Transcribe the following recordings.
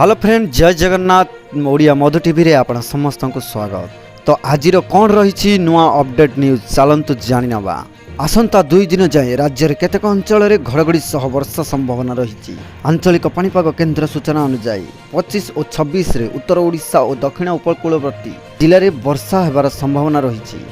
Hello friend, जय जगन्नाथ। ओडिया मधु TV रे आपण समस्त को स्वागत। तो आज कौन रही नुआ अपडेट न्यूज चलतु जाणीनवा। आसंता 2 दिन जाए राज्य में केतेक अंचल में घड़घड़ी सह वर्षा संभावना रही। आंचलिक पाणीपाग केन्द्र सूचना अनुसार 25 और 26 रे उत्तर ओडिशा और दक्षिण उपकूलवर्ती जिले में वर्षा होबार संभावना रही।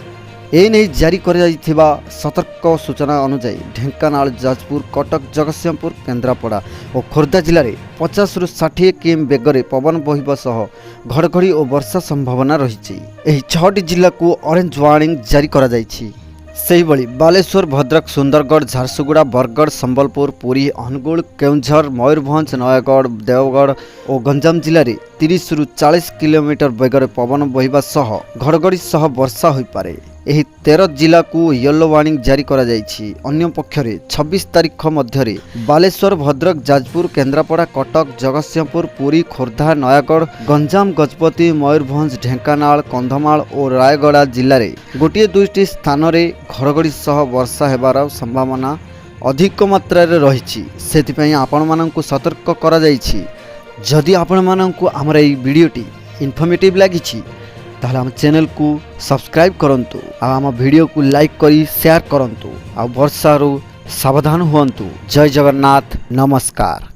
एने जारी करा सतर्क सूचना अनुसार ढेंकानाल, जाजपुर, कटक, जगतसिंहपुर, केन्द्रापड़ा और खोर्धा जिले में 50 ରୁ 60 किम बेगर पवन बहिबा सह घड़घड़ी और वर्षा संभावना रही। 6टी जिला को ऑरेंज वार्निंग जारी करा जायछि। सेहिभଳି बालेश्वर, भद्रक, सुंदरगढ़, झारसुगुड़ा, बरगढ़, संबलपुर, पुरी, अनुगुल, केउझर, मयूरभंज, नयगढ़, देवगढ़ और गंजाम जिले में 30 ରୁ 40 किलोमीटर बेगर पवन बहिबा सह घड़घड़ी सह वर्षा हो पारे। एही 13 जिला को येलो वार्निंग जारी करा जायछि। अन्य पक्षरे 26 तारीख मध्य बालेश्वर, भद्रक, जाजपुर, केन्द्रापड़ा, कटक, जगतसिंहपुर, पुरी, खोर्धा, नयगढ़, गंजाम, गजपति, मयूरभंज, ढेंकानाल, कंधमाल और रायगड़ा जिले में गोटे 2टी स्थान में घड़घड़ी सह वर्षा हेबार संभावना अधिक मात्रा रही। सेथिपई आपण माननकु सतर्क करा जायछि। जदि आपण माननकु हमर एई वीडियोटी इन्फॉर्मेटिव लागिछि ताहले हम चैनल को सब्सक्राइब करंतु आ हम वीडियो को लाइक करी शेयर करंतु आ वर्षा रु सावधान हुअंतु। जय जगन्नाथ, नमस्कार।